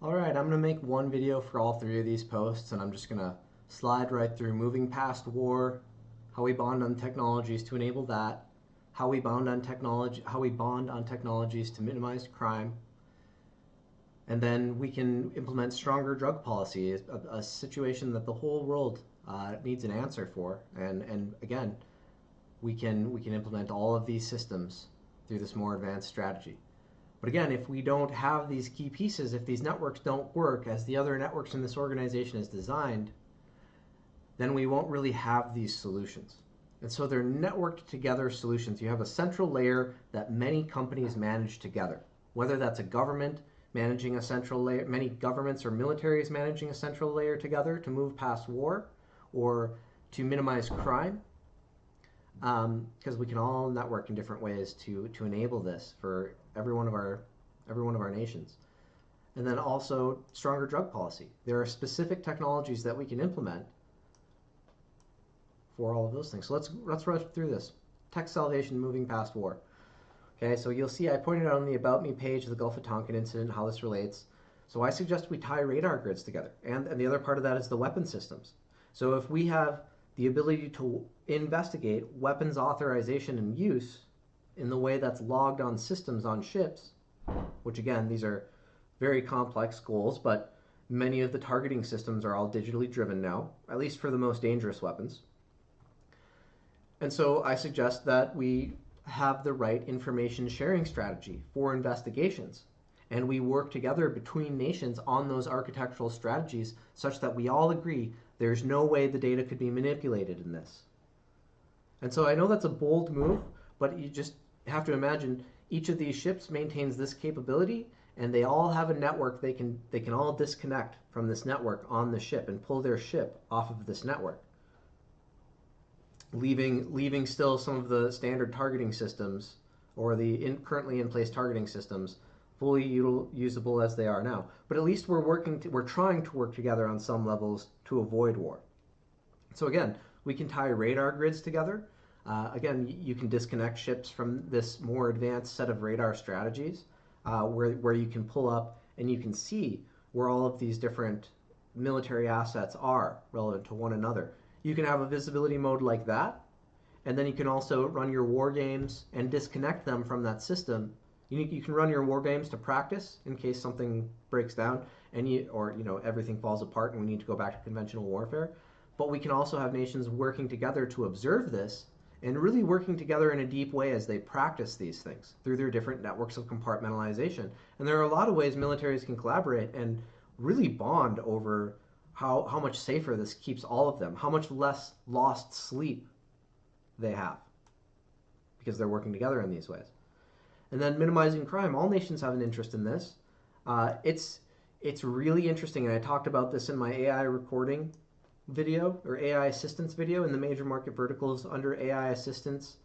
Alright, I'm going to make one video for all three of these posts, and I'm just going to slide right through moving past war, how we bond on technologies to enable that, how we bond on technologies to minimize crime, and then we can implement stronger drug policy, a situation that the whole world needs an answer for. And again, we can implement all of these systems through this more advanced strategy. But again, if we don't have these key pieces, if these networks don't work as the other networks in this organization is designed, then we won't really have these solutions. And so they're networked together solutions. You have a central layer that many companies manage together, whether that's a government managing a central layer, many governments or militaries managing a central layer together to move past war or to minimize crime, because we can all network in different ways to enable this for every one of our nations. And then also stronger drug policy. There are specific technologies that we can implement for all of those things. So let's rush through this. Tech salvation, moving past war. Okay, so you'll see I pointed out on the About Me page the Gulf of Tonkin incident, how this relates. So I suggest we tie radar grids together. And the other part of that is the weapon systems. So if we have the ability to investigate weapons authorization and use in the way that's logged on systems on ships, which again, these are very complex goals, but many of the targeting systems are all digitally driven now, at least for the most dangerous weapons. And so I suggest that we have the right information sharing strategy for investigations. And we work together between nations on those architectural strategies such that we all agree there's no way the data could be manipulated in this. And so I know that's a bold move, but you just have to imagine each of these ships maintains this capability, and they all have a network. They can all disconnect from this network on the ship and pull their ship off of this network, leaving still some of the standard targeting systems or the currently in place targeting systems fully usable as they are now. But at least we're trying to work together on some levels to avoid war. So again, we can tie radar grids together. Again, you can disconnect ships from this more advanced set of radar strategies where you can pull up and you can see where all of these different military assets are relevant to one another. You can have a visibility mode like that, and then you can also run your war games and disconnect them from that system. You can run your war games to practice in case something breaks down or everything falls apart and we need to go back to conventional warfare. But we can also have nations working together to observe this and really working together in a deep way as they practice these things through their different networks of compartmentalization. And there are a lot of ways militaries can collaborate and really bond over how much safer this keeps all of them, how much less lost sleep they have because they're working together in these ways. And then minimizing crime. All nations have an interest in this. It's really interesting, and I talked about this in my AI recording video or AI assistance video in the major market verticals under AI assistance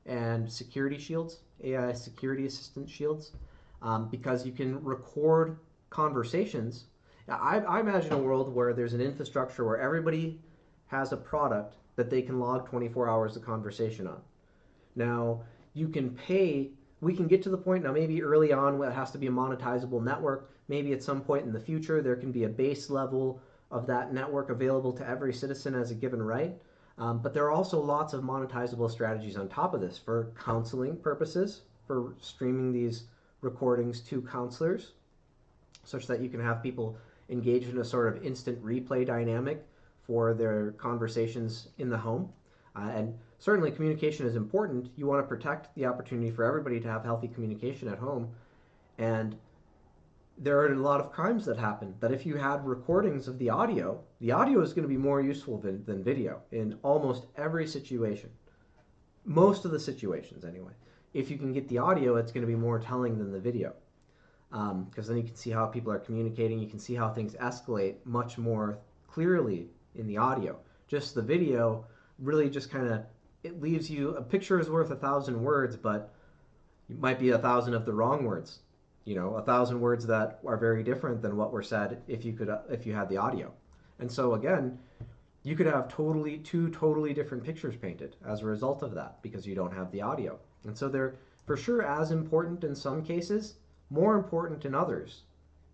and security shields, AI security assistance shields, because you can record conversations. I imagine a world where there's an infrastructure where everybody has a product that they can log 24 hours of conversation on. Now, you can pay. We can get to the point now, maybe early on where it has to be a monetizable network. Maybe at some point in the future there can be a base level of that network available to every citizen as a given right. But there are also lots of monetizable strategies on top of this for counseling purposes, for streaming these recordings to counselors, such that you can have people engage in a sort of instant replay dynamic for their conversations in the home. And certainly communication is important. You want to protect the opportunity for everybody to have healthy communication at home. And there are a lot of crimes that happen that if you had recordings of the audio is going to be more useful than video in almost every situation. Most of the situations anyway. If you can get the audio, it's going to be more telling than the video. Because then you can see how people are communicating. You can see how things escalate much more clearly in the audio. Just the video really just kind of, it leaves you, a picture is worth 1,000 words, but it might be 1,000 of the wrong words. 1,000 words that are very different than what were said if you had the audio. And so again, you could have two totally different pictures painted as a result of that because you don't have the audio. And so they're for sure as important in some cases, more important in others.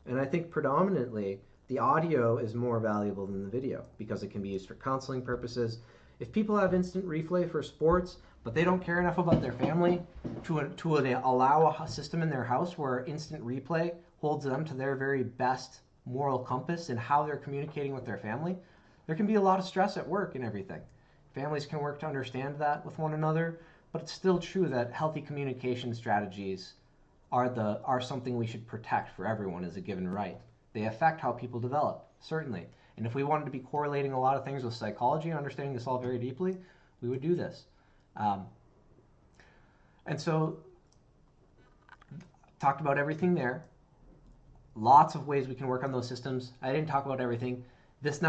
And I think predominantly the audio is more valuable than the video because it can be used for counseling purposes. If people have instant replay for sports, but they don't care enough about their family to allow a system in their house where instant replay holds them to their very best moral compass in how they're communicating with their family, there can be a lot of stress at work and everything. Families can work to understand that with one another, but it's still true that healthy communication strategies are something we should protect for everyone as a given right. They affect how people develop, certainly. And if we wanted to be correlating a lot of things with psychology and understanding this all very deeply, we would do this. And so, talked about everything there. Lots of ways we can work on those systems. I didn't talk about everything. This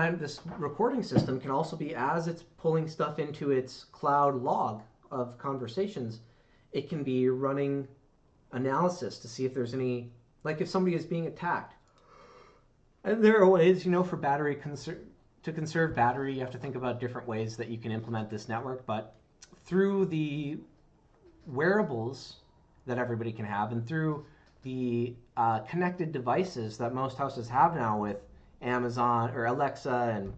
recording system can also be, as it's pulling stuff into its cloud log of conversations, it can be running analysis to see if there's any, like if somebody is being attacked. And there are ways, for battery to conserve battery, you have to think about different ways that you can implement this network. But through the wearables that everybody can have, and through the connected devices that most houses have now with Amazon or Alexa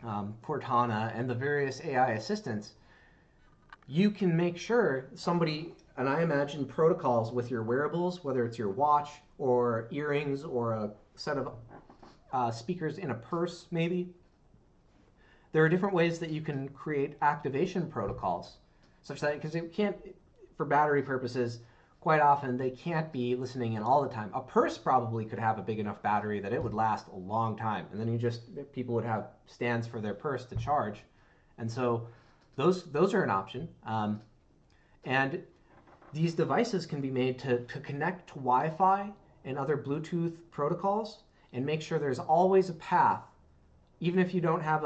and Cortana and the various AI assistants, you can make sure somebody, and I imagine protocols with your wearables, whether it's your watch or earrings or a set of speakers in a purse maybe. There are different ways that you can create activation protocols such that, because it can't, for battery purposes, quite often they can't be listening in all the time. A purse probably could have a big enough battery that it would last a long time, and then people would have stands for their purse to charge. And so those are an option. And these devices can be made to connect to Wi-Fi and other Bluetooth protocols and make sure there's always a path, even if you don't have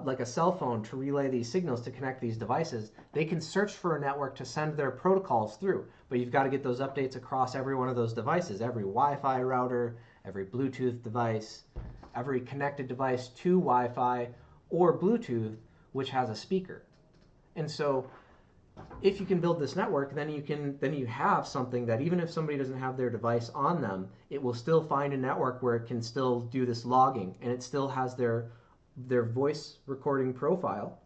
like a cell phone to relay these signals to connect these devices. They can search for a network to send their protocols through, but you've got to get those updates across every one of those devices, every Wi-Fi router, every Bluetooth device, every connected device to Wi-Fi or Bluetooth, which has a speaker. And so if you can build this network, then you have something that even if somebody doesn't have their device on them, it will still find a network where it can still do this logging, and it still has their voice recording profile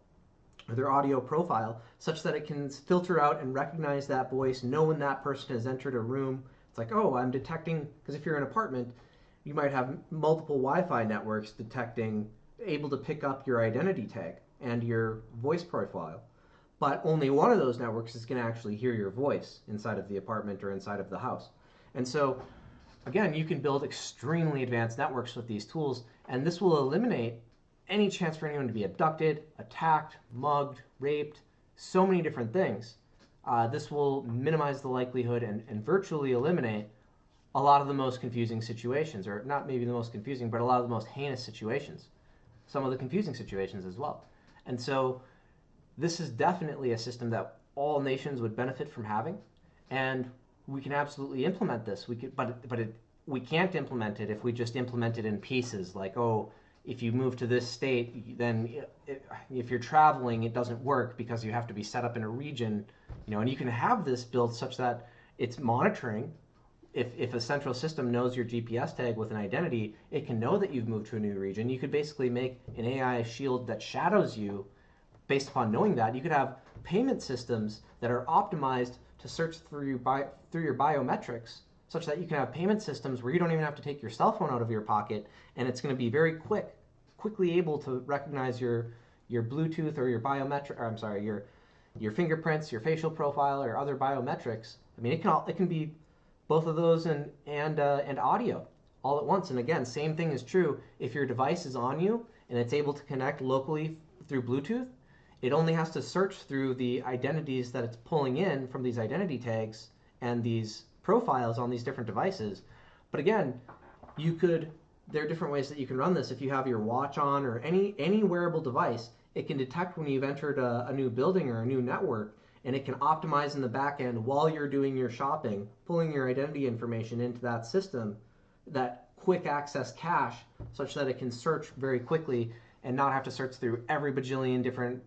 or their audio profile, such that it can filter out and recognize that voice, know when that person has entered a room. It's like, oh, I'm detecting, because if you're in an apartment, you might have multiple Wi-Fi networks able to pick up your identity tag and your voice profile. But only one of those networks is going to actually hear your voice inside of the apartment or inside of the house. And so, again, you can build extremely advanced networks with these tools, and this will eliminate any chance for anyone to be abducted, attacked, mugged, raped, so many different things. This will minimize the likelihood and virtually eliminate a lot of the most confusing situations, or not maybe the most confusing, but a lot of the most heinous situations. Some of the confusing situations as well. And so this is definitely a system that all nations would benefit from having, and we can absolutely implement this. We can't implement it if we just implement it in pieces. Like, oh, if you move to this state, then if you're traveling, it doesn't work because you have to be set up in a region, And you can have this built such that it's monitoring. If a central system knows your GPS tag with an identity, it can know that you've moved to a new region. You could basically make an AI shield that shadows you based upon knowing that. You could have payment systems that are optimized to search through your biometrics, such that you can have payment systems where you don't even have to take your cell phone out of your pocket, and it's going to be very quickly able to recognize your Bluetooth or your biometric, or I'm sorry, your fingerprints, your facial profile, or other biometrics. I mean, it can be both of those and audio all at once. And again, same thing is true if your device is on you and it's able to connect locally through Bluetooth. It only has to search through the identities that it's pulling in from these identity tags and these profiles on these different devices. But again, there are different ways that you can run this. If you have your watch on or any wearable device, it can detect when you've entered a new building or a new network, and it can optimize in the back end while you're doing your shopping, pulling your identity information into that system, that quick access cache, such that it can search very quickly and not have to search through every bajillion different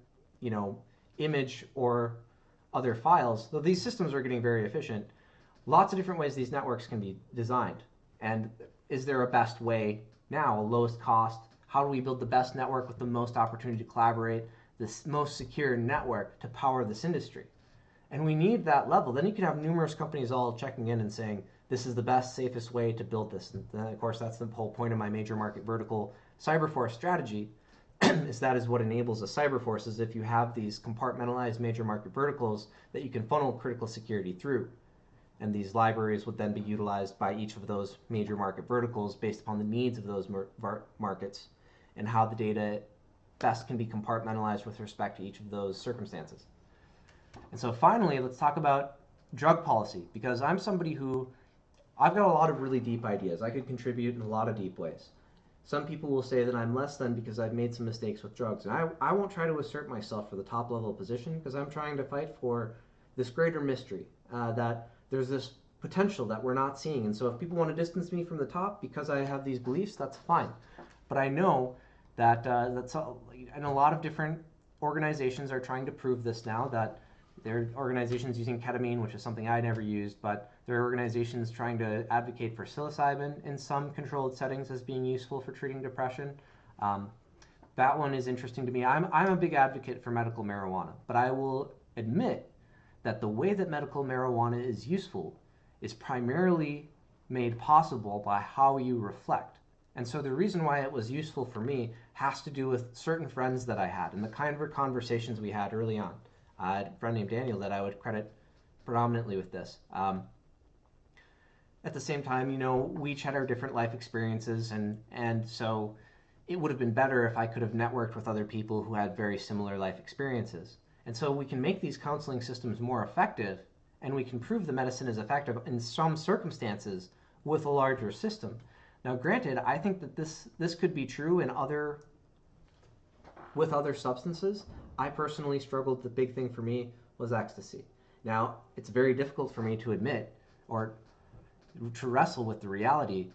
image or other files. Though these systems are getting very efficient, lots of different ways these networks can be designed. And is there a best way now, a lowest cost? How do we build the best network with the most opportunity to collaborate, the most secure network to power this industry? And we need that level. Then you can have numerous companies all checking in and saying, this is the best, safest way to build this. And then, of course, that's the whole point of my major market vertical Cyberforce strategy, is that is what enables a Cyberforce, is if you have these compartmentalized major market verticals that you can funnel critical security through. And these libraries would then be utilized by each of those major market verticals based upon the needs of those markets and how the data best can be compartmentalized with respect to each of those circumstances. And so finally, let's talk about drug policy, because I'm somebody who, I've got a lot of really deep ideas. I could contribute in a lot of deep ways. Some people will say that I'm less than because I've made some mistakes with drugs. And I won't try to assert myself for the top level position, because I'm trying to fight for this greater mystery, that there's this potential that we're not seeing. And so if people want to distance me from the top because I have these beliefs, that's fine. But I know that and a lot of different organizations are trying to prove this now, that there are organizations using ketamine, which is something I never used, but there are organizations trying to advocate for psilocybin in some controlled settings as being useful for treating depression. That one is interesting to me. I'm a big advocate for medical marijuana, but I will admit that the way that medical marijuana is useful is primarily made possible by how you reflect. And so the reason why it was useful for me has to do with certain friends that I had and the kind of conversations we had early on. I had a friend named Daniel that I would credit predominantly with this. At the same time, we each had our different life experiences, and so it would have been better if I could have networked with other people who had very similar life experiences. And so we can make these counseling systems more effective, and we can prove the medicine is effective in some circumstances with a larger system. Now, granted, I think that this could be true with other substances. I personally struggled. The big thing for me was ecstasy. Now, it's very difficult for me to admit or to wrestle with the reality.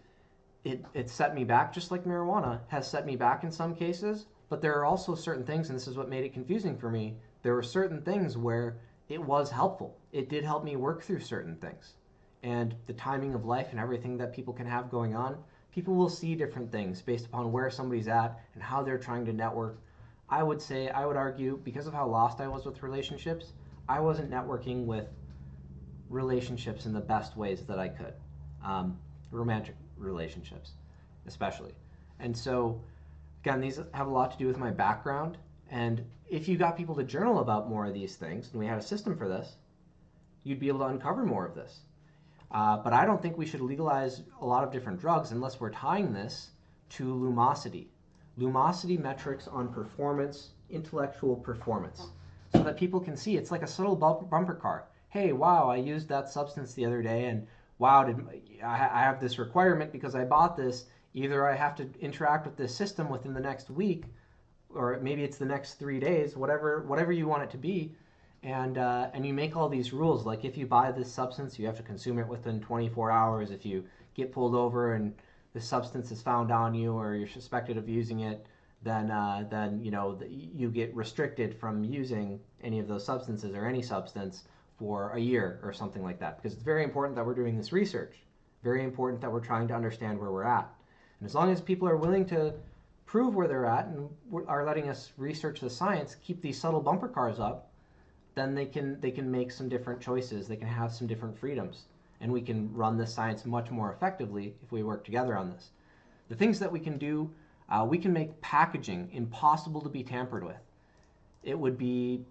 It set me back, just like marijuana has set me back in some cases, but there are also certain things, and this is what made it confusing for me, there were certain things where it was helpful. It did help me work through certain things. And the timing of life and everything that people can have going on, people will see different things based upon where somebody's at and how they're trying to network. I would argue, because of how lost I was with relationships, I wasn't networking with relationships in the best ways that I could. Romantic relationships, especially. And so, again, these have a lot to do with my background. And if you got people to journal about more of these things, and we had a system for this, you'd be able to uncover more of this. But I don't think we should legalize a lot of different drugs unless we're tying this to lumosity. Lumosity metrics on performance, intellectual performance, so that people can see. It's like a subtle bumper car. Hey, wow, I used that substance the other day, and wow, I have this requirement because I bought this. Either I have to interact with this system within the next week, or maybe it's the next 3 days, whatever you want it to be. And you make all these rules, like if you buy this substance, you have to consume it within 24 hours. If you get pulled over and the substance is found on you, or you're suspected of using it, then you get restricted from using any of those substances or any substance for a year or something like that. Because it's very important that we're doing this research. Very important that we're trying to understand where we're at. And as long as people are willing to prove where they're at and are letting us research the science, keep these subtle bumper cars up, then they can make some different choices. They can have some different freedoms. And we can run this science much more effectively if we work together on this. The things that we can do, we can make packaging impossible to be tampered with. It would be,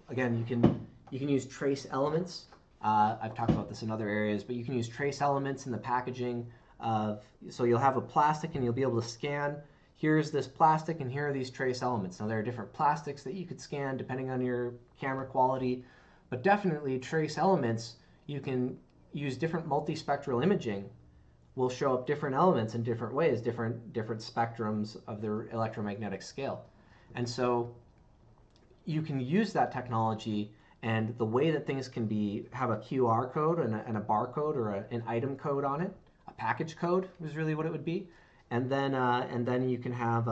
again, you can use trace elements. I've talked about this in other areas, but you can use trace elements in the packaging so you'll have a plastic and you'll be able to scan. Here's this plastic and here are these trace elements. Now there are different plastics that you could scan depending on your camera quality, but definitely trace elements, you can use different multispectral imaging will show up different elements in different ways, different spectrums of the electromagnetic scale. And so you can use that technology, and the way that things can have a QR code and a barcode or an item code on it, a package code is really what it would be. And then you can have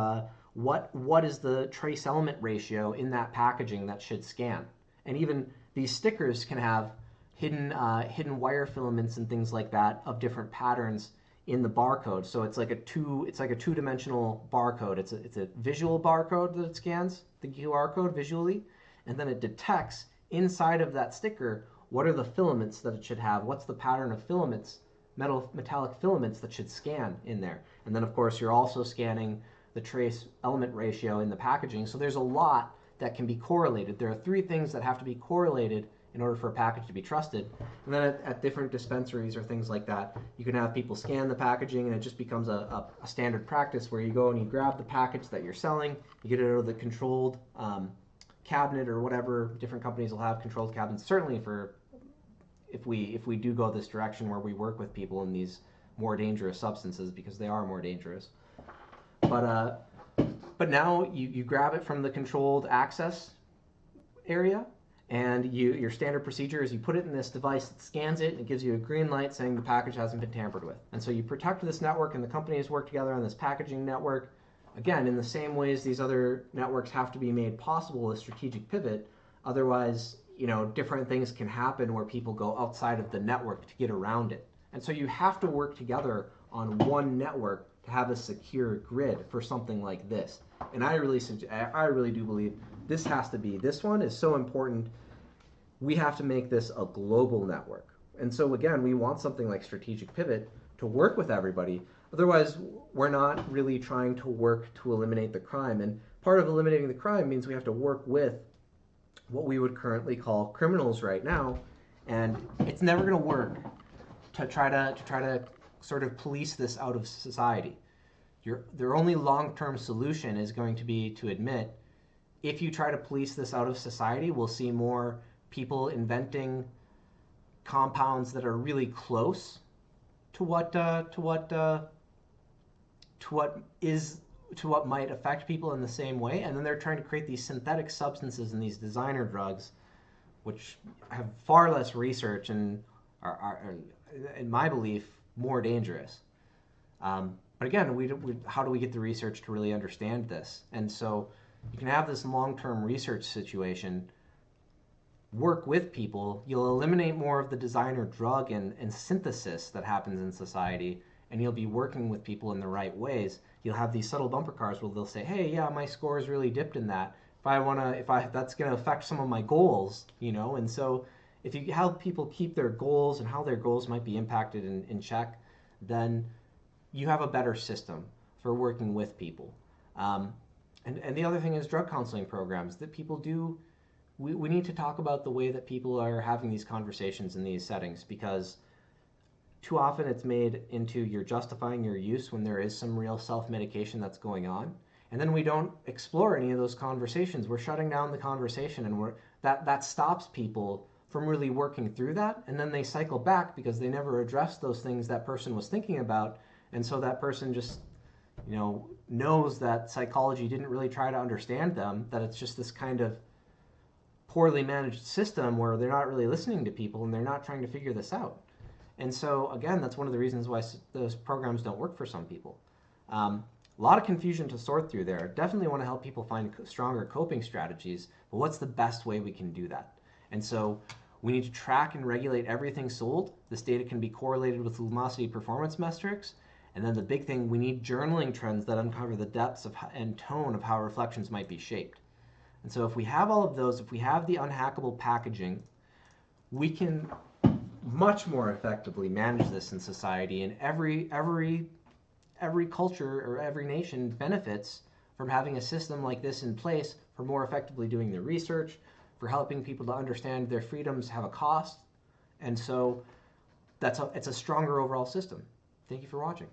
what is the trace element ratio in that packaging that should scan. And even these stickers can have hidden wire filaments and things like that of different patterns in the barcode. So it's like a two-dimensional barcode. It's a visual barcode that it scans the QR code visually, and then it detects inside of that sticker what are the filaments that it should have, what's the pattern of filaments, metallic filaments that should scan in there. And then of course you're also scanning the trace element ratio in the packaging. So there's a lot that can be correlated. There are three things that have to be correlated in order for a package to be trusted. And then at different dispensaries or things like that, you can have people scan the packaging, and it just becomes a standard practice where you go and you grab the package that you're selling, you get it out of the controlled cabinet or whatever. Different companies will have controlled cabinets. Certainly for if we do go this direction where we work with people in these more dangerous substances, because they are more dangerous. But now you grab it from the controlled access area, and your standard procedure is you put it in this device that scans it, and it gives you a green light saying the package hasn't been tampered with. And so you protect this network, and the companies work together on this packaging network. Again, in the same ways these other networks have to be made possible with strategic pivot. Otherwise, different things can happen where people go outside of the network to get around it. And so you have to work together on one network to have a secure grid for something like this. And I really do believe this one is so important. We have to make this a global network. And so again, we want something like strategic pivot to work with everybody. Otherwise, we're not really trying to work to eliminate the crime. And part of eliminating the crime means we have to work with what we would currently call criminals right now. And it's never going to work to try to sort of police this out of society. Their only long-term solution is going to be to admit, if you try to police this out of society, we'll see more people inventing compounds that are really close to what might affect people in the same way, and then they're trying to create these synthetic substances and these designer drugs, which have far less research and are in my belief, more dangerous. But again, how do we get the research to really understand this? And so you can have this long-term research situation, work with people, you'll eliminate more of the designer drug and synthesis that happens in society, and you'll be working with people in the right ways. You'll have these subtle bumper cars where they'll say, hey, yeah, my score is really dipped in that. That's going to affect some of my goals, and so if you help people keep their goals and how their goals might be impacted in check, then you have a better system for working with people. And the other thing is drug counseling programs that people do. We need to talk about the way that people are having these conversations in these settings, because too often it's made into you're justifying your use when there is some real self-medication that's going on. And then we don't explore any of those conversations. We're shutting down the conversation, and that stops people from really working through that. And then they cycle back because they never addressed those things that person was thinking about. And so that person just, knows that psychology didn't really try to understand them, that it's just this kind of poorly managed system where they're not really listening to people and they're not trying to figure this out. And so, again, that's one of the reasons why those programs don't work for some people. A lot of confusion to sort through there. Definitely want to help people find stronger coping strategies, but what's the best way we can do that? And so we need to track and regulate everything sold. This data can be correlated with Lumosity performance metrics. And then the big thing, we need journaling trends that uncover the depths and tone of how reflections might be shaped. And so if we have all of those, if we have the unhackable packaging, we can much more effectively manage this in society, and every culture or every nation benefits from having a system like this in place for more effectively doing their research, for helping people to understand their freedoms have a cost. And so it's a stronger overall system. Thank you for watching.